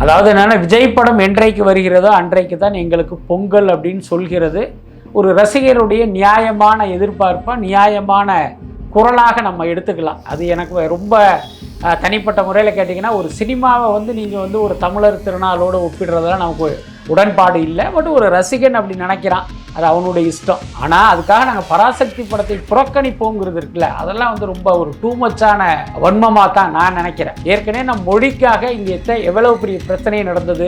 அதாவது என்னென்னா, விஜய் படம் என்றைக்கு வருகிறதோ அன்றைக்கு தான் எங்களுக்கு பொங்கல் அப்படின்னு சொல்கிறது ஒரு ரசிகருடைய நியாயமான எதிர்பார்ப்பாக, நியாயமான குரலாக நம்ம எடுத்துக்கலாம். அது எனக்கு ரொம்ப தனிப்பட்ட முறையில் கேட்டிங்கன்னா, ஒரு சினிமாவை வந்து நீங்கள் வந்து ஒரு தமிழர் திருநாளோடு ஒப்பிடுறதெல்லாம் நமக்கு உடன்பாடு இல்லை. பட் ஒரு ரசிகன் அப்படி நினைக்கிறான், அது அவனுடைய இஷ்டம். ஆனால் அதுக்காக நாங்கள் பராசக்தி படத்தை புறக்கணிப்போங்கிறது இருக்குல்ல, அதெல்லாம் வந்து ரொம்ப ஒரு டூ மச்சான வன்மமாக தான் நான் நினைக்கிறேன். ஏற்கனவே நம் மொழிக்காக இங்கே எவ்வளவு பெரிய பிரச்சனை நடந்தது,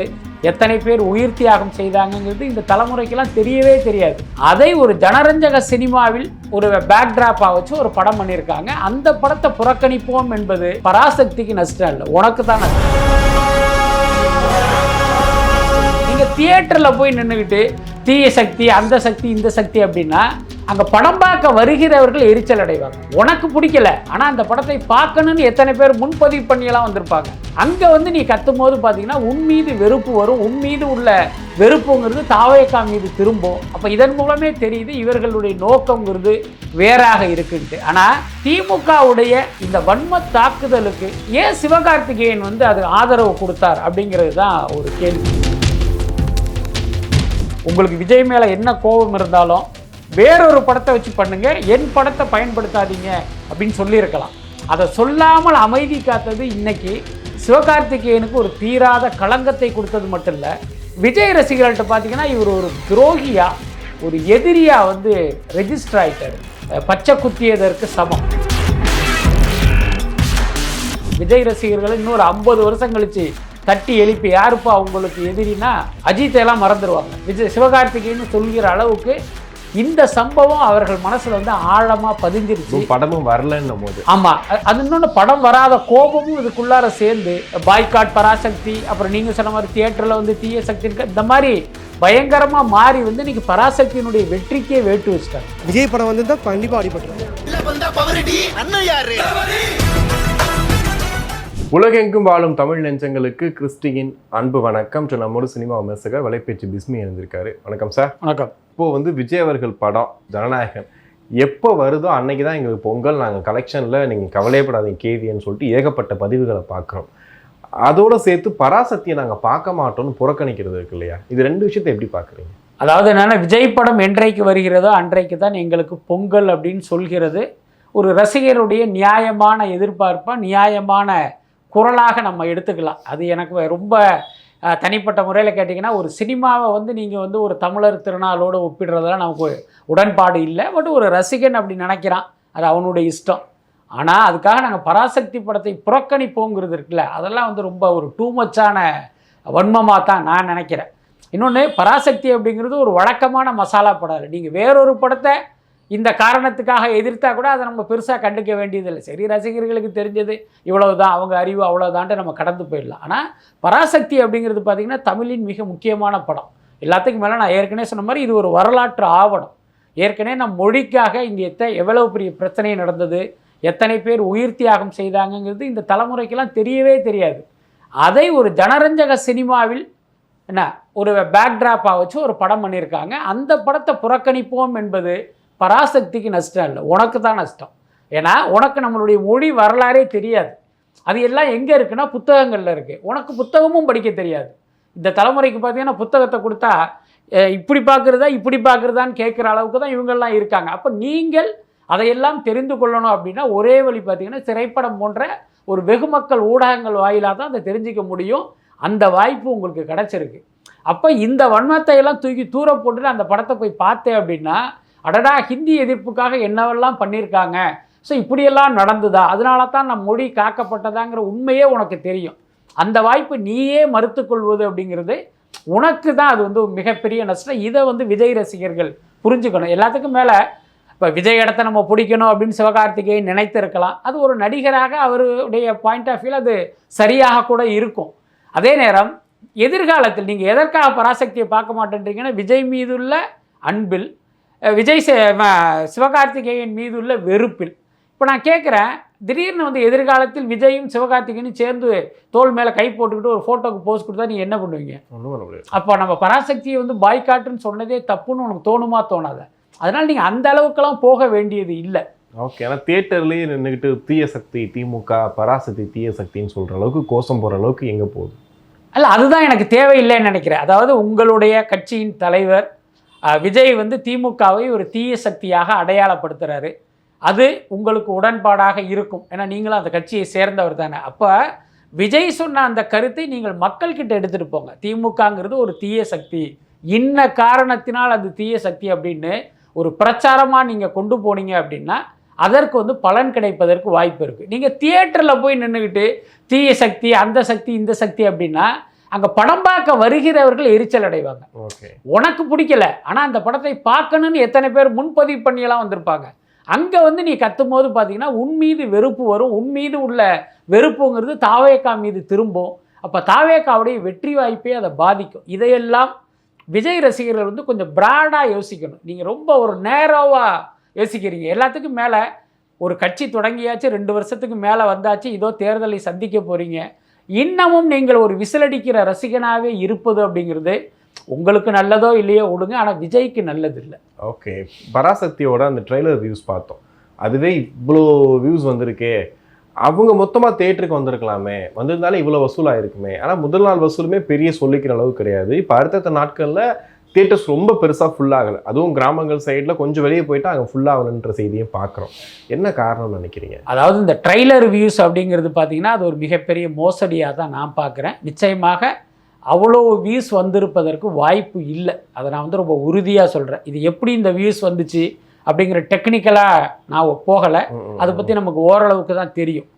எத்தனை பேர் உயிர் தியாகம் செய்தாங்கிறது இந்த தலைமுறைக்கெல்லாம் தெரியவே தெரியாது. அதை ஒரு ஜனரஞ்சக சினிமாவில் ஒரு பேக்ட்ராப்பாக வச்சு ஒரு படம் பண்ணியிருக்காங்க. அந்த படத்தை புறக்கணிப்போம் என்பது பராசக்திக்கு நஷ்டம் இல்லை, உனக்கு தான் நஷ்டம். நீங்கள் தியேட்டரில் போய் நின்றுக்கிட்டு தீய சக்தி, அந்த சக்தி, இந்த சக்தி அப்படின்னா அங்கே படம் பார்க்க வருகிறவர்கள் எரிச்சல் அடைவாங்க. உனக்கு பிடிக்கல, ஆனால் அந்த படத்தை பார்க்கணுன்னு எத்தனை பேர் முன்பதிவு பண்ணியெல்லாம் வந்திருப்பாங்க. அங்கே வந்து நீ கத்தும் போது பார்த்தீங்கன்னா உன் மீது வெறுப்பு வரும். உன் மீது உள்ள வெறுப்புங்கிறது தாவேக்கா மீது திரும்பும். அப்போ இதன் மூலமே தெரியுது இவர்களுடைய நோக்கங்கிறது வேறாக இருக்குன்ட்டு. ஆனால் திமுகவுடைய இந்த வன்ம தாக்குதலுக்கு ஏன் சிவகார்த்திகேயன் வந்து அது ஆதரவு கொடுத்தார் அப்படிங்கிறது தான் ஒரு கேள்வி. உங்களுக்கு விஜய் மேலே என்ன கோபம் இருந்தாலும் வேறொரு படத்தை வச்சு பண்ணுங்க, என் படத்தை பயன்படுத்தாதீங்க அப்படின்னு சொல்லியிருக்கலாம். அதை சொல்லாமல் அமைதி காத்தது இன்னைக்கு சிவகார்த்திகேயனுக்கு ஒரு தீராத களங்கத்தை கொடுத்தது மட்டும் இல்லை, விஜய் ரசிகர்கள்ட்ட பார்த்தீங்கன்னா இவர் ஒரு துரோகியா, ஒரு எதிரியா வந்து ரெஜிஸ்டர் ஆகிட்டார். பச்சை குத்தியதற்கு சமம். விஜய் ரசிகர்கள் இன்னொரு 50 வருஷம் கழிச்சு தட்டி எழுப்பி யாருப்பா உங்களுக்கு எதிரினா அஜித்தையெல்லாம் மறந்துடுவாங்க. சிவகார்த்திகேயன் சொல்கிற அளவுக்கு இந்த சம்பவம் அவர்கள் மனசுல வந்து ஆழமா பதிஞ்சிருச்சு. படமும் வரலன்னும் போது ஆமா, அது இன்னொன்று படம் வராத கோபமும் இதுக்குள்ளார சேர்ந்து பாய்காட் பராசக்தி, அப்புறம் நீங்க சொன்ன மாதிரி தியேட்டர்ல வந்து தீய சக்தி இந்த மாதிரி பயங்கரமா மாறி வந்து இன்னைக்கு பராசக்தியினுடைய வெற்றிக்கே வேட்டு வச்சுட்டாங்க. விஜய் படம் வந்து தான் கண்டிப்பா அடிபட்டு. உலகெங்கும் வாழும் தமிழ் நெஞ்சங்களுக்கு கிறிஸ்டியின் அன்பு வணக்கம். நம்மோட சினிமா விமர்சகர் வலைப்பேச்சு பிஸ்மி இருந்திருக்காரு. வணக்கம் சார். வணக்கம். இப்போது வந்து விஜய் அவர்கள் படம் ஜனநாயகன் எப்போ வருதோ அன்னைக்கு தான் எங்களுக்கு பொங்கல், நாங்கள் கலெக்ஷனில் நீங்கள் கவலையப்படாதீங்க கேவின்னு சொல்லிட்டு ஏகப்பட்ட பதிவுகளை பார்க்குறோம். அதோடு சேர்த்து பராசக்தியை நாங்கள் பார்க்க மாட்டோம்னு புறக்கணிக்கிறது இருக்கு இல்லையா? இது ரெண்டு விஷயத்தை எப்படி பார்க்குறீங்க? அதாவது என்னென்னா, விஜய் படம் என்றைக்கு வருகிறதோ அன்றைக்கு தான் எங்களுக்கு பொங்கல் அப்படின்னு சொல்கிறது ஒரு ரசிகருடைய நியாயமான எதிர்பார்ப்பாக, நியாயமான குரலாக நம்ம எடுத்துக்கலாம். அது எனக்கு ரொம்ப தனிப்பட்ட முறையில் கேட்டிங்கன்னா, ஒரு சினிமாவை வந்து நீங்கள் வந்து ஒரு தமிழர் திருநாளோடு ஒப்பிடுறதெல்லாம் நமக்கு உடன்பாடு இல்லை. பட் ஒரு ரசிகன் அப்படி நினைக்கிறான், அது அவனுடைய இஷ்டம். ஆனால் அதுக்காக நாங்கள் பராசக்தி படத்தை புறக்கணிப்போங்கிறது இருக்குல்ல, அதெல்லாம் வந்து ரொம்ப ஒரு டூ மச்சான வன்மமாக தான் நான் நினைக்கிறேன். இன்னொன்று, பராசக்தி அப்படிங்கிறது ஒரு வழக்கமான மசாலா படம். நீங்கள் வேறொரு படத்தை இந்த காரணத்துக்காக எதிர்த்தா கூட அதை நம்ம பெருசாக கண்டுக்க வேண்டியதில்லை. சரி, ரசிகர்களுக்கு தெரிஞ்சது இவ்வளவு தான், அவங்க அறிவு அவ்வளோதான்ட்டு நம்ம கடந்து போயிடலாம். ஆனால் பராசக்தி அப்படிங்கிறது பார்த்திங்கன்னா தமிழின் மிக முக்கியமான படம். எல்லாத்துக்கும் மேலே நான் ஏற்கனவே சொன்ன மாதிரி இது ஒரு வரலாற்று ஆவணம். ஏற்கனவே நம் மொழிக்காக இங்கே எவ்வளவு பெரிய பிரச்சனை நடந்தது, எத்தனை பேர் உயிர் தியாகம் செய்தாங்கிறது இந்த தலைமுறைக்கெல்லாம் தெரியவே தெரியாது. அதை ஒரு ஜனரஞ்சக சினிமாவில் என்ன ஒரு பேக்ட்ராப்பாக வச்சு ஒரு படம் பண்ணியிருக்காங்க. அந்த படத்தை புறக்கணிப்போம் என்பது பராசக்திக்கு நஷ்டம் இல்லை, உனக்கு தான் நஷ்டம். ஏன்னா உனக்கு நம்மளுடைய மொழி வரலாறே தெரியாது. அது எல்லாம் எங்கே இருக்குன்னா புத்தகங்களில் இருக்குது. உனக்கு புத்தகமும் படிக்க தெரியாது. இந்த தலைமுறைக்கு பார்த்தீங்கன்னா புத்தகத்தை கொடுத்தா இப்படி பார்க்குறதா இப்படி பார்க்குறதான்னு கேட்குற அளவுக்கு தான் இவங்கெல்லாம் இருக்காங்க. அப்போ நீங்கள் அதையெல்லாம் தெரிந்து கொள்ளணும் அப்படின்னா ஒரே வழி பார்த்தீங்கன்னா திரைப்படம் போன்ற ஒரு வெகுமக்கள் ஊடகங்கள் வாயிலாக தான் அதை தெரிஞ்சிக்க முடியும். அந்த வாய்ப்பு உங்களுக்கு கிடச்சிருக்கு. அப்போ இந்த வன்மத்தை எல்லாம் தூக்கி தூர போட்டுட்டு அந்த படத்தை போய் பார்த்தேன் அப்படின்னா, அடடா ஹிந்தி எதிர்ப்புக்காக என்னவெல்லாம் பண்ணியிருக்காங்க, ஸோ இப்படியெல்லாம் நடந்துதா, அதனால தான் நம் மொழி காக்கப்பட்டதாங்கிற உண்மையே உனக்கு தெரியும். அந்த வாய்ப்பு நீயே மறுத்துக்கொள்வது அப்படிங்கிறது உனக்கு தான் அது வந்து மிகப்பெரிய நஷ்டம். இதை வந்து விஜய் ரசிகர்கள் புரிஞ்சுக்கணும். எல்லாத்துக்கும் மேலே இப்போ விஜய் இடத்த நம்ம பிடிக்கணும் அப்படின்னு சிவகார்த்திகேயன் நினைத்திருக்கலாம். அது ஒரு நடிகராக அவருடைய பாயிண்ட் ஆஃப் வியூ அது சரியாக கூட இருக்கும். அதே நேரம் எதிர்காலத்தில் நீங்கள் எதற்காக பராசக்தியை பார்க்க மாட்டேன்றீங்கன்னா, விஜய் மீதுள்ள அன்பில், விஜய் சிவகார்த்திகேயன் மீதுள்ள வெறுப்பில். இப்போ நான் கேட்குறேன், திடீர்னு வந்து எதிர்காலத்தில் விஜயும் சிவகார்த்திகேயனும் சேர்ந்து தோல் மேலே கை போட்டுக்கிட்டு ஒரு ஃபோட்டோக்கு போஸ்ட் கொடுத்தா நீங்கள் என்ன பண்ணுவீங்க? அப்போ நம்ம பராசக்தியை வந்து பாய்காட்டுன்னு சொன்னதே தப்புன்னு உனக்கு தோணுமா தோணாத? அதனால் நீங்கள் அந்த அளவுக்கெல்லாம் போக வேண்டியது இல்லை. ஓகே. ஆனால் தியேட்டர்லேயே நின்றுக்கிட்டு தீய சக்தி, திமுக பராசக்தி தீய சக்தின்னு சொல்கிற அளவுக்கு கோஷம் போகிற அளவுக்கு எங்கே போகுது? அல்ல, அதுதான் எனக்கு தேவையில்லைன்னு நினைக்கிறேன். அதாவது உங்களுடைய கட்சியின் தலைவர் விஜய் வந்து திமுகவை ஒரு தீய சக்தியாக அடையாளப்படுத்துகிறாரு. அது உங்களுக்கு உடன்பாடாக இருக்கும், ஏன்னா நீங்களும் அந்த கட்சியை சேர்ந்தவர் தானே. அப்போ விஜய் சொன்ன அந்த கருத்தை நீங்கள் மக்கள்கிட்ட எடுத்துகிட்டு போங்க. திமுகங்கிறது ஒரு தீய சக்தி, இன்ன காரணத்தினால் அது தீய சக்தி அப்படின்னு ஒரு பிரச்சாரமாக நீங்கள் கொண்டு போனீங்க அப்படின்னா அதற்கு வந்து பலன் கிடைப்பதற்கு வாய்ப்பு இருக்குது. நீங்கள் தியேட்டரில் போய் நின்றுக்கிட்டு தீய சக்தி, அந்த சக்தி, இந்த சக்தி அப்படின்னா அங்கே படம் பார்க்க வருகிறவர்கள் எரிச்சல் அடைவாங்க. உனக்கு பிடிக்கல, ஆனால் அந்த படத்தை பார்க்கணுன்னு எத்தனை பேர் முன்பதிவு பண்ணியெல்லாம் வந்திருப்பாங்க. அங்கே வந்து நீ கத்தும் போது பார்த்தீங்கன்னா உன் மீது வெறுப்பு வரும். உன் மீது உள்ள வெறுப்புங்கிறது தாவேகா மீது திரும்பும். அப்போ தாவேகாவுடைய வெற்றி வாய்ப்பே அதை பாதிக்கும். இதையெல்லாம் விஜய் ரசிகர்கள் வந்து கொஞ்சம் பிராடாக யோசிக்கணும். நீங்கள் ரொம்ப ஒரு நேரோவாக யோசிக்கிறீங்க. எல்லாத்துக்கும் மேலே ஒரு கட்சி தொடங்கியாச்சு, 2 வருஷத்துக்கு மேலே வந்தாச்சு, இதோ தேர்தலை சந்திக்க போகிறீங்க, இன்னமும் நீங்கள் ஒரு விசிலடிக்கிற ரசிகனாகவே இருப்பது அப்படிங்கிறது உங்களுக்கு நல்லதோ இல்லையோ விடுங்க, ஆனால் விஜய்க்கு நல்லது இல்லை. ஓகே, பராசக்தியோட அந்த ட்ரெய்லர் வியூஸ் பார்த்தோம், அதுவே இவ்வளோ வியூஸ் வந்திருக்கே, அவங்க மொத்தமாக தேட்டருக்கு வந்திருக்கலாமே, வந்திருந்தாலும் இவ்வளோ வசூலாயிருக்குமே. ஆனால் முதல் நாள் வசூலுமே பெரிய சொல்லிக்கிற அளவு கிடையாது. இப்போ அடுத்தடுத்த நாட்களில் தியேட்டர்ஸ் ரொம்ப பெருசாக ஃபுல்லாகலை, அதுவும் கிராமங்கள் சைடில் கொஞ்சம் வெளியே போயிட்டு அங்கே ஃபுல்லாகலன்ற செய்தியும் பார்க்குறோம். என்ன காரணம்னு நினைக்கிறீங்க? அதாவது இந்த ட்ரெய்லர் வியூஸ் அப்படிங்கிறது பார்த்தீங்கன்னா அது ஒரு மிகப்பெரிய மோசடியாக தான் நான் பார்க்குறேன். நிச்சயமாக அவ்வளோ வியூஸ் வந்திருப்பதற்கு வாய்ப்பு இல்லை, அதை நான் வந்து ரொம்ப உறுதியாக சொல்கிறேன். இது எப்படி இந்த வியூஸ் வந்துச்சு அப்படிங்கிற டெக்னிக்கலாக நான் போகலை, அதை பற்றி நமக்கு ஓரளவுக்கு தான் தெரியும்.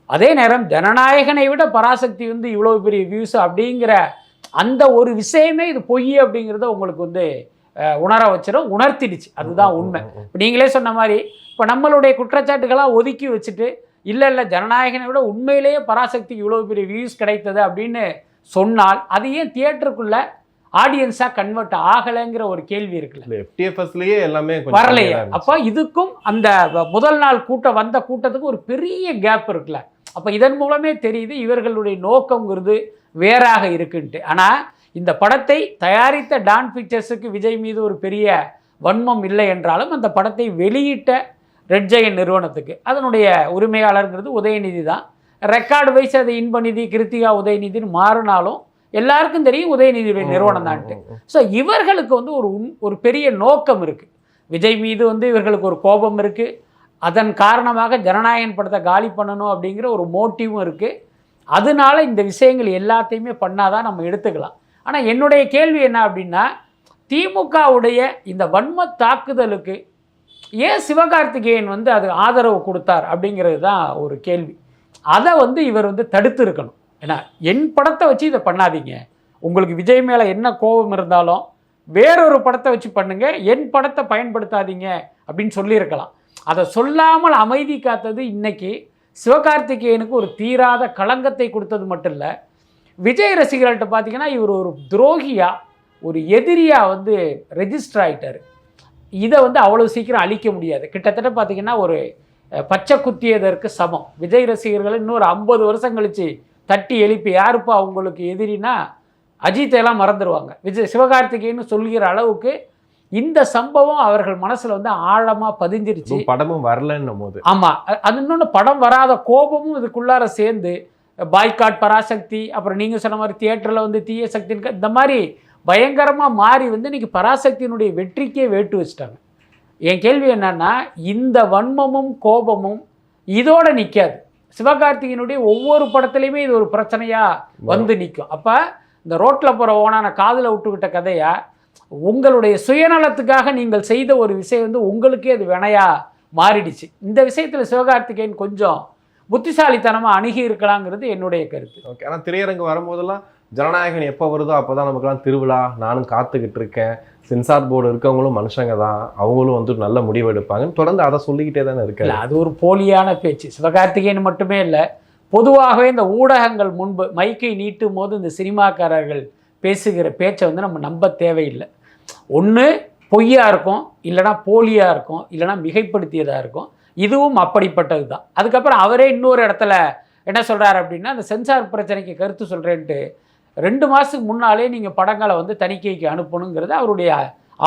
அதே நேரம் ஜனநாயகனை விட பராசக்தி வந்து இவ்வளோ பெரிய வியூஸ் அப்படிங்கிற அந்த ஒரு விஷயமே இது பொய் அப்படிங்கிறத உங்களுக்கு வந்து உணர வச்சிடும், உணர்த்திடுச்சு. அதுதான் உண்மை. இப்போ நீங்களே சொன்ன மாதிரி இப்போ நம்மளுடைய குற்றச்சாட்டுகளாக ஒதுக்கி வச்சுட்டு இல்லை ஜனநாயகனை விட உண்மையிலேயே பராசக்திக்கு இவ்வளோ பெரிய வியூஸ் கிடைத்தது அப்படின்னு சொன்னால் அது ஏன் தியேட்டருக்குள்ள ஆடியன்ஸாக கன்வெர்ட் ஆகலைங்கிற ஒரு கேள்வி இருக்குல்ல. FTFSலயே எல்லாமே வரலையே. அப்போ இதுக்கும் அந்த முதல் நாள் வந்த கூட்டத்துக்கு ஒரு பெரிய கேப் இருக்குல்ல. அப்போ இதன் மூலமே தெரியுது இவர்களுடைய நோக்கங்கிறது வேறாக இருக்குன்ட்டு. ஆனால் இந்த படத்தை தயாரித்த டான் பிக்சர்ஸுக்கு விஜய் மீது ஒரு பெரிய வன்மம் இல்லை என்றாலும் அந்த படத்தை வெளியிட்ட ரெட் ஜெயண்ட் நிறுவனத்துக்கு அதனுடைய உரிமையாளருங்கிறது உதயநிதி தான். ரெக்கார்டு வைஸ் அது இன்பநிதி, கிருத்திகா, உதயநிதினு மாறினாலும் எல்லாருக்கும் தெரியும் உதயநிதியுடைய நிறுவனம் தான்ட்டு. ஸோ இவர்களுக்கு வந்து ஒரு பெரிய நோக்கம் இருக்குது. விஜய் மீது வந்து இவர்களுக்கு ஒரு கோபம் இருக்குது. அதன் காரணமாக ஜனநாயகன் படத்தை காலி பண்ணணும் அப்படிங்கிற ஒரு மோட்டிவும் இருக்குது. அதனால இந்த விஷயங்கள் எல்லாத்தையுமே பண்ணாதான் நம்ம எடுத்துக்கலாம். ஆனால் என்னுடைய கேள்வி என்ன அப்படின்னா, திமுகவுடைய இந்த வன்ம தாக்குதலுக்கு ஏன் சிவகார்த்திகேயன் வந்து அது ஆதரவு கொடுத்தார் அப்படிங்கிறது தான் ஒரு கேள்வி. அதை வந்து இவர் வந்து தடுத்து இருக்கணும். ஏன்னா என் படத்தை வச்சு இதை பண்ணாதீங்க, உங்களுக்கு விஜய் மேலே என்ன கோபம் இருந்தாலும் வேறொரு படத்தை வச்சு பண்ணுங்க, என் படத்தை பயன்படுத்தாதீங்க அப்படின்னு சொல்லியிருக்கலாம். அதை சொல்லாமல் அமைதி காத்தது இன்னைக்கு சிவகார்த்திகேயனுக்கு ஒரு தீராத களங்கத்தை கொடுத்தது மட்டும் இல்லை, விஜய் ரசிகர்கள்ட்ட பார்த்தீங்கன்னா இவர் ஒரு துரோகியாக, ஒரு எதிரியாக வந்து ரெஜிஸ்டர் ஆகிட்டார். இதை வந்து அவ்வளோ சீக்கிரம் அழிக்க முடியாது. கிட்டத்தட்ட பார்த்தீங்கன்னா ஒரு பச்சை குத்தியதற்கு சமம். விஜய் ரசிகர்கள் இன்னொரு 50 வருஷம் கழித்து தட்டி எழுப்பி யாருப்பா அவங்களுக்கு எதிரினா அஜித்தையெல்லாம் மறந்துடுவாங்க. சிவகார்த்திகேயன்னு சொல்கிற அளவுக்கு இந்த சம்பவம் அவர்கள் மனசில் வந்து ஆழமாக பதிஞ்சிருச்சு. படமும் வரலன்னும் போது ஆமாம், அது இன்னொன்று படம் வராத கோபமும் இதுக்குள்ளார சேர்ந்து பாய்காட் பராசக்தி, அப்புறம் நீங்கள் சொன்ன மாதிரி தியேட்டரில் வந்து தீய சக்தின்னு இந்த மாதிரி பயங்கரமாக மாறி வந்து இன்றைக்கி பராசக்தியினுடைய வெற்றிக்கே வேட்டு வச்சுட்டாங்க. என் கேள்வி என்னன்னா, இந்த வன்மமும் கோபமும் இதோட நிற்காது. சிவகார்த்திகேயனுடைய ஒவ்வொரு படத்துலையுமே இது ஒரு பிரச்சனையாக வந்து நிற்கும். அப்போ இந்த ரோட்டில் போகிற ஓனான காதில் விட்டுக்கிட்ட கதையா, உங்களுடைய சுயநலத்துக்காக நீங்கள் செய்த ஒரு விஷயம் வந்து உங்களுக்கே அது வினையாக மாறிடுச்சு. இந்த விஷயத்தில் சிவகார்த்திகேயன் கொஞ்சம் புத்திசாலித்தனமாக அணுகி இருக்கலாங்கிறது என்னுடைய கருத்து. ஓகே, ஆனால் திரையரங்கு வரும்போதெல்லாம் ஜனநாயகன் எப்போ வருதோ அப்போ தான் நமக்குலாம் திருவிழா, நானும் காத்துக்கிட்டு இருக்கேன், சென்சார் போர்டு இருக்கவங்களும் மனுஷங்க தான், அவங்களும் வந்து நல்ல முடிவு எடுப்பாங்கன்னு தொடர்ந்து அதை சொல்லிக்கிட்டே தானே இருக்காங்க. அது ஒரு போலியான பேச்சு. சிவகார்த்திகேயன் மட்டுமே இல்லை, பொதுவாகவே இந்த ஊடகங்கள் முன்பு மைக்கை நீட்டும் போது இந்த சினிமாக்காரர்கள் பேசுகிற பேச்சை வந்து நம்ம நம்ப தேவையில்லை. ஒன்று பொய்யாக இருக்கும், இல்லைனா போலியாக இருக்கும், இல்லைனா மிகைப்படுத்தியதாக இருக்கும். இதுவும் அப்படிப்பட்டது தான். அதுக்கப்புறம் அவரே இன்னொரு இடத்துல என்ன சொல்கிறார் அப்படின்னா, அந்த சென்சார் பிரச்சனைக்கு கருத்து சொல்கிறேன்ட்டு 2 மாதத்துக்கு முன்னாலே நீங்கள் படங்களை வந்து தணிக்கைக்கு அனுப்பணுங்கிறது அவருடைய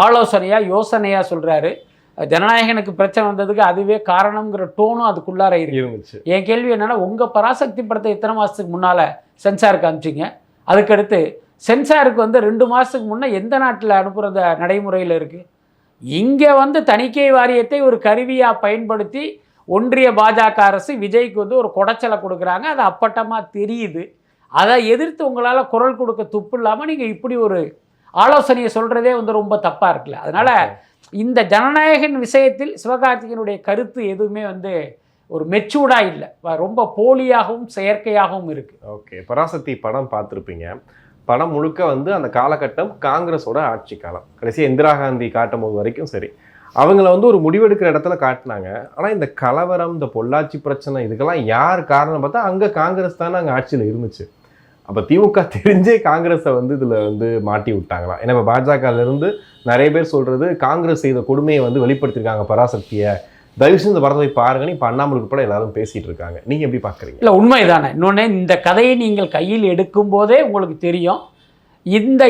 ஆலோசனையாக யோசனையாக சொல்கிறாரு. ஜனநாயகனுக்கு பிரச்சனை வந்ததுக்கு அதுவே காரணங்கிற டோனும் அதுக்குள்ளார இருந்துச்சு. என் கேள்வி என்னென்னா, உங்கள் பராசக்தி படத்தை எத்தனை மாதத்துக்கு முன்னால் சென்சாருக்கு அனுப்பிச்சிங்க, அதுக்கடுத்து சென்சாருக்கு வந்து 2 மாதத்துக்கு முன்னே எந்த நாட்டில் அனுப்புகிற நடைமுறையில் இருக்குது? இங்கே வந்து தணிக்கை வாரியத்தை ஒரு கருவியாக பயன்படுத்தி ஒன்றிய பாஜக அரசு விஜய்க்கு வந்து ஒரு குடைச்சலை கொடுக்குறாங்க. அது அப்பட்டமாக தெரியுது. அதை எதிர்த்து உங்களால் குரல் கொடுக்க துப்பு இல்லாமல் நீங்கள் இப்படி ஒரு ஆலோசனையை சொல்கிறதே வந்து ரொம்ப தப்பாக இருக்குல்ல. அதனால் இந்த ஜனநாயகன் விஷயத்தில் சிவகார்த்திகேயனுடைய கருத்து எதுவுமே வந்து ஒரு மெச்சூர்டாக இல்லை, ரொம்ப போலியாகவும் செயற்கையாகவும் இருக்குது. ஓகே, பராசக்தி படம் பார்த்துருப்பீங்க. படம் முழுக்க வந்து அந்த காலகட்டம் காங்கிரஸோட ஆட்சி காலம். கடைசியாக இந்திரா காந்தி காட்டும் போது வரைக்கும் சரி, அவங்கள வந்து ஒரு முடிவெடுக்கிற இடத்துல காட்டினாங்க. ஆனால் இந்த கலவரம், இந்த பொள்ளாச்சி பிரச்சனை, இதுக்கெல்லாம் யார் காரணம் பார்த்தா அங்கே காங்கிரஸ் தானே அங்கே ஆட்சியில் இருந்துச்சு. அப்போ திமுக தெரிஞ்சே காங்கிரஸை வந்து இதில் வந்து மாட்டி விட்டாங்களாம். ஏன்னா இப்போ பாஜகலேருந்து நிறைய பேர் சொல்கிறது காங்கிரஸ் செய்த கொடுமையை வந்து வெளிப்படுத்தியிருக்காங்க பராசக்தியை, தயவுசெய்து இந்த படத்தை போய் பாருங்கன்னு இப்போ அண்ணாமலை கூட எல்லாரும் பேசிகிட்டு இருக்காங்க. நீங்கள் எப்படி பார்க்குறீங்க? இல்லை, உண்மைதானே. இன்னொன்று, இந்த கதையை நீங்கள் கையில் எடுக்கும் போதே உங்களுக்கு தெரியும்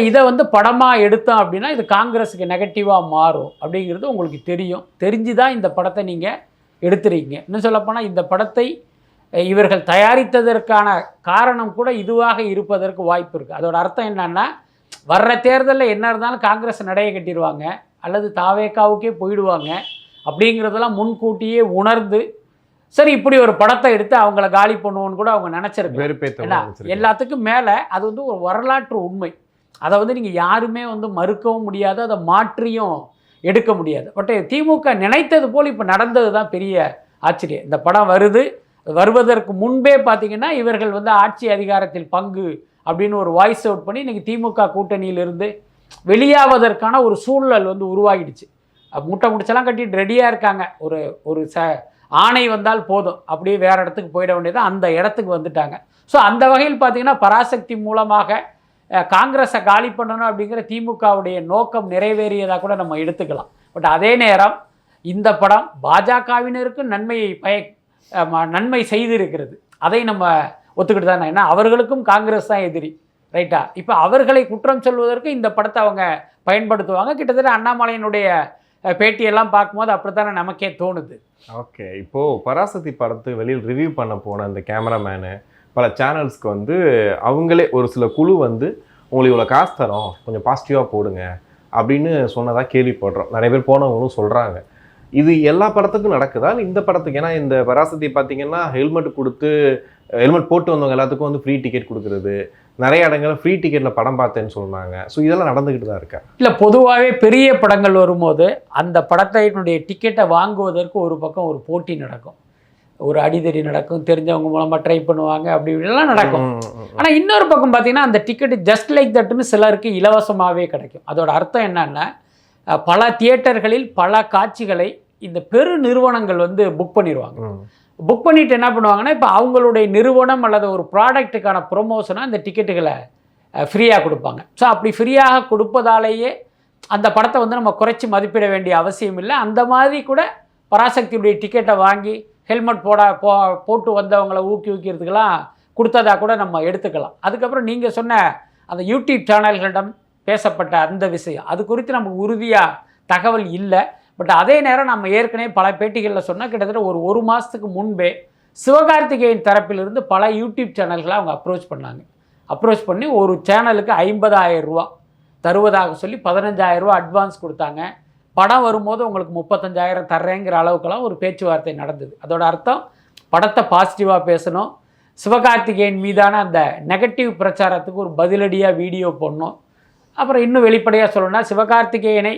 இதை வந்து படமாக எடுத்தோம் அப்படின்னா இது காங்கிரஸுக்கு நெகட்டிவாக மாறும் அப்படிங்கிறது உங்களுக்கு தெரியும். தெரிஞ்சு தான் இந்த படத்தை நீங்கள் எடுத்துறீங்க. இன்னும் சொல்லப்போனால் இந்த படத்தை இவர்கள் தயாரித்ததற்கான காரணம் கூட இதுவாக இருப்பதற்கு வாய்ப்பு இருக்குது. அதோட அர்த்தம் என்னன்னா, வர்ற தேர்தலில் என்ன இருந்தாலும் காங்கிரஸ் நடைய கட்டிடுவாங்க அல்லது தாவேக்காவுக்கே போயிடுவாங்க அப்படிங்கிறதெல்லாம் முன்கூட்டியே உணர்ந்து சரி இப்படி ஒரு படத்தை எடுத்து அவங்கள காலி பண்ணுவோன்னு கூட அவங்க நினச்சிருக்காங்க. எல்லாத்துக்கும் மேலே அது வந்து ஒரு வரலாற்று உண்மை. அதை வந்து நீங்கள் யாருமே வந்து மறுக்கவும் முடியாது, அதை மாற்றியும் எடுக்க முடியாது. பட் திமுக நினைத்தது போல் இப்போ நடந்தது தான் பெரிய ஆச்சரியம். இந்த படம் வருவதற்கு முன்பே பார்த்தீங்கன்னா இவர்கள் வந்து ஆட்சி அதிகாரத்தில் பங்கு அப்படின்னு ஒரு வாய்ஸ் அவுட் பண்ணி இன்றைக்கி திமுக கூட்டணியிலிருந்து வெளியாவதற்கான ஒரு சூழல் வந்து உருவாகிடுச்சு. முட்டை முடிச்செல்லாம் கட்டிட்டு ரெடியாக இருக்காங்க. ஒரு ஆணை வந்தால் போதும், அப்படியே வேறு இடத்துக்கு போயிட வேண்டியது, அந்த இடத்துக்கு வந்துட்டாங்க. ஸோ அந்த வகையில் பார்த்தீங்கன்னா பராசக்தி மூலமாக காங்கிரஸை காலி பண்ணணும் அப்படிங்கிற திமுகவுடைய நோக்கம் நிறைவேறியதாக கூட நம்ம எடுத்துக்கலாம். பட் அதே நேரம் இந்த படம் பாஜகவினருக்கு நன்மை செய்திருக்கிறது. அதை நம்ம ஒத்துக்கிட்டு தானே. ஏன்னா அவர்களுக்கும் காங்கிரஸ் தான் எதிரி, ரைட்டா? இப்போ அவர்களை குற்றம் சொல்வதற்கு இந்த படத்தை அவங்க பயன்படுத்துவாங்க. கிட்டத்தட்ட அண்ணாமலையினுடைய பேட்டியெல்லாம் பார்க்கும்போது அப்படித்தானே நமக்கே தோணுது. ஓகே, இப்போது பராசக்தி படத்தை வெளியில் ரிவ்யூ பண்ண போன அந்த கேமராமேனு பல சேனல்ஸ்க்கு வந்து அவங்களே ஒரு சில குழு வந்து உங்களுக்கு இவ்வளோ காசு தரோம், கொஞ்சம் பாசிட்டிவாக போடுங்க அப்படின்னு சொன்னதாக கேள்விப்படுறோம். நிறைய பேர் போனவங்களும் சொல்கிறாங்க. இது எல்லா படத்துக்கும் நடக்குதா இந்த படத்துக்கு? ஏன்னா இந்த பராசக்தி பார்த்தீங்கன்னா ஹெல்மெட் போட்டு வந்தவங்க எல்லாத்துக்கும் வந்து ஃப்ரீ டிக்கெட் கொடுக்குறது, நிறைய இடங்களில் ஃப்ரீ டிக்கெட்டில் படம் பார்த்தேன்னு சொன்னாங்க. ஸோ இதெல்லாம் நடந்துக்கிட்டு தான் இருக்கா? இல்லை, பொதுவாகவே பெரிய படங்கள் வரும்போது அந்த படத்தினுடைய டிக்கெட்டை வாங்குவதற்கு ஒரு பக்கம் ஒரு போட்டி நடக்கும், ஒரு அடிதடி நடக்கும், தெரிஞ்சவங்க மூலமாக ட்ரை பண்ணுவாங்க, அப்படி இப்படிலாம் நடக்கும். ஆனால் இன்னொரு பக்கம் பார்த்தீங்கன்னா அந்த டிக்கெட்டு ஜஸ்ட் லைக் தட்டுன்னு சிலருக்கு இலவசமாகவே கிடைக்கும். அதோட அர்த்தம் என்னன்னா, பல தியேட்டர்களில் பல காட்சிகளை இந்த பெரு நிறுவனங்கள் வந்து புக் பண்ணிடுவாங்க. புக் பண்ணிவிட்டு என்ன பண்ணுவாங்கன்னா, இப்போ அவங்களுடைய நிறுவனம் அல்லது ஒரு ப்ராடக்ட்டுக்கான ப்ரொமோஷனாக இந்த டிக்கெட்டுகளை ஃப்ரீயாக கொடுப்பாங்க. ஸோ அப்படி ஃப்ரீயாக கொடுப்பதாலேயே அந்த படத்தை வந்து நம்ம குறைச்சி மதிப்பிட வேண்டிய அவசியம் இல்லை. அந்த மாதிரி கூட பராசக்தியுடைய டிக்கெட்டை வாங்கி ஹெல்மெட் போட்டு வந்தவங்களை ஊக்குவிக்கிறதுக்கெல்லாம் கொடுத்ததாக கூட நம்ம எடுத்துக்கலாம். அதுக்கப்புறம் நீங்கள் சொன்ன அந்த யூடியூப் சேனல்களிடம் பேசப்பட்ட அந்த விஷயம், அது குறித்து நமக்கு உறுதியாக தகவல் இல்லை. பட் அதே நேரம் நம்ம ஏற்கனவே பல பேட்டிகளில் சொன்னால் கிட்டத்தட்ட ஒரு மாதத்துக்கு முன்பே சிவகார்த்திகேயன் தரப்பிலிருந்து பல யூடியூப் சேனல்களை அவங்க அப்ரோச் பண்ணி ஒரு சேனலுக்கு 50,000 ரூபா தருவதாக சொல்லி 15,000 ரூபா அட்வான்ஸ் கொடுத்தாங்க. படம் வரும்போது உங்களுக்கு 35,000 தர்றேங்கிற அளவுக்கெல்லாம் ஒரு பேச்சுவார்த்தை நடந்தது. அதோட அர்த்தம் படத்தை பாசிட்டிவாக பேசணும், சிவகார்த்திகேயன் மீதான அந்த நெகட்டிவ் பிரச்சாரத்துக்கு ஒரு பதிலடியாக வீடியோ போடணும். அப்புறம் இன்னும் வெளிப்படையாக சொல்லணும்னா சிவகார்த்திகேயனை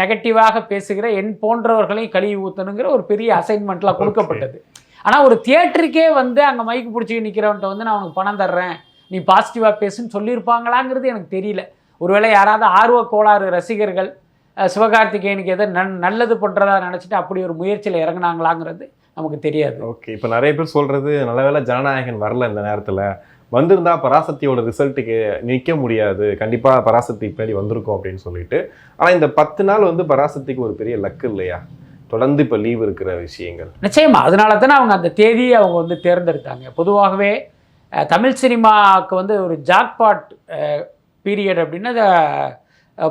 நெகட்டிவாக பேசுகிற என் போன்றவர்களையும் கழுவி ஊற்றணுங்கிற ஒரு பெரிய அசைன்மெண்ட்லாம் கொடுக்கப்பட்டது. ஆனால் ஒரு தியேட்டருக்கே வந்து அங்கே மைக்கு பிடிச்சி நிற்கிறவன்ட்ட வந்து நான் உனக்கு பணம் தர்றேன், நீ பாசிட்டிவாக பேசுன்னு சொல்லியிருப்பாங்களாங்கிறது எனக்கு தெரியல. ஒருவேளை யாராவது ஆர்வ கோளாறு ரசிகர்கள் சிவகார்த்திகேயனுக்கு எதோ நல்லது பண்ணுறதா நினச்சிட்டு அப்படி ஒரு முயற்சியில் இறங்கினாங்களாங்கிறது நமக்கு தெரியாது. ஓகே, இப்போ நிறைய பேர் சொல்கிறது நல்ல வேளை ஜனநாயகன் வரல, இந்த நேரத்தில் வந்திருந்தா பராசக்தியோட ரிசல்ட்டுக்கு நிற்க முடியாது, கண்டிப்பாக பராசக்தி பின்னாடி வந்திருக்கும் அப்படின்னு சொல்லிட்டு. ஆனால் இந்த 10 நாள் வந்து பராசக்திக்கு ஒரு பெரிய லக்கு இல்லையா? தொடர்ந்து இப்போ லீவ் இருக்கிற விஷயங்கள் நிச்சயமா. அதனால தானே அவங்க அந்த தேதியை அவங்க வந்து தேர்ந்தெடுத்தாங்க. பொதுவாகவே தமிழ் சினிமாவுக்கு வந்து ஒரு ஜாக்பாட் பீரியட் அப்படின்னா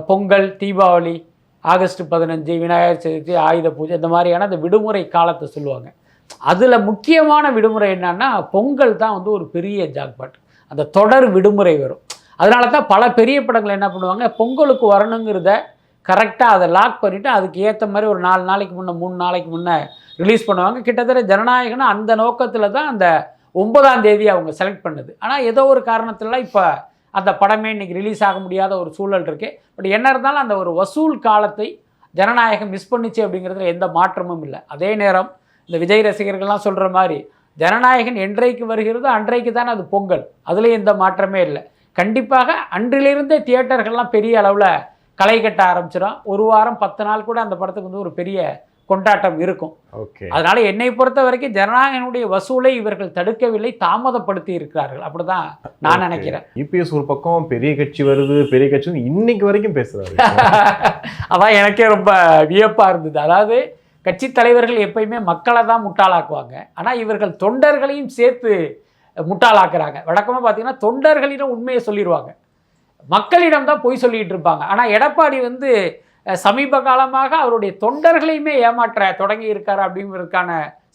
பொங்கல், தீபாவளி, ஆகஸ்ட் 15, விநாயகர் சதுர்த்தி, ஆயுத பூஜை, இந்த மாதிரியான அந்த விடுமுறை காலத்தை சொல்லுவாங்க. அதில் முக்கியமான விடுமுறை என்னன்னா பொங்கல் தான் வந்து ஒரு பெரிய ஜாக்பாட். அந்த தொடர் விடுமுறை வரும். அதனால தான் பல பெரிய படங்கள் என்ன பண்ணுவாங்க, பொங்கலுக்கு வரணுங்கிறத கரெக்டாக அதை லாக் பண்ணிவிட்டு அதுக்கு ஏற்ற மாதிரி ஒரு 4 நாளைக்கு முன்னே 3 நாளைக்கு முன்னே ரிலீஸ் பண்ணுவாங்க. கிட்டத்தட்ட ஜனநாயகன்னு அந்த நோக்கத்தில் தான் அந்த 9ஆம் தேதி அவங்க செலக்ட் பண்ணுது. ஆனால் ஏதோ ஒரு காரணத்தில் இப்போ அந்த படமே இன்றைக்கி ரிலீஸ் ஆக முடியாத ஒரு சூழல் இருக்குது. பட் என்ன இருந்தாலும் அந்த ஒரு வசூல் காலத்தை ஜனநாயகம் மிஸ் பண்ணிச்சு அப்படிங்கிறதுல எந்த மாற்றமும் இல்லை. அதே நேரம் இந்த விஜய் ரசிகர்கள்லாம் சொல்கிற மாதிரி ஜனநாயகன் என்றைக்கு வருகிறதோ அன்றைக்கு தானே அது பொங்கல், அதுலேயும் எந்த மாற்றமே இல்லை. கண்டிப்பாக அன்றிலிருந்தே தியேட்டர்கள்லாம் பெரிய அளவில் களை கட்ட ஆரம்பிச்சிடும். ஒரு வாரம் 10 நாள் கூட அந்த படத்துக்கு வந்து ஒரு பெரிய கொண்டாட்டம் இருக்கும். ஓகே, அதனால என்னை பொறுத்த வரைக்கும் ஜனநாயகனுடைய வசூலை இவர்கள் தடுக்கவில்லை, தாமதப்படுத்தி இருக்கிறார்கள். அப்படிதான் நான் நினைக்கிறேன். இபிஎஸ் ஒரு பக்கம் பெரிய கட்சி வருது, பெரிய கட்சி இன்னைக்கு வரைக்கும் பேசுறாரு. அதான் எனக்கே ரொம்ப வியப்பா இருந்தது. அதாவது கட்சி தலைவர்கள் எப்பயுமே மக்களை தான் முட்டாளாக்குவாங்க, ஆனால் இவர்கள் தொண்டர்களையும் சேர்த்து முட்டாளாக்குறாங்க. வழக்கமாக பார்த்தீங்கன்னா தொண்டர்களிடம் உண்மையை சொல்லிடுவாங்க, மக்களிடம் தான் பொய் சொல்லிட்டு இருப்பாங்க. ஆனால் எடப்பாடி வந்து சமீப காலமாக அவருடைய தொண்டர்களையுமே ஏமாற்ற தொடங்கி இருக்காரு அப்படிங்கிறதுக்கான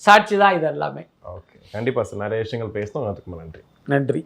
சாட்சி தான் இது எல்லாமே. ஓகே, கண்டிப்பாக சார், நிறைய விஷயங்கள் பேசணும். அதுக்கு நன்றி. நன்றி.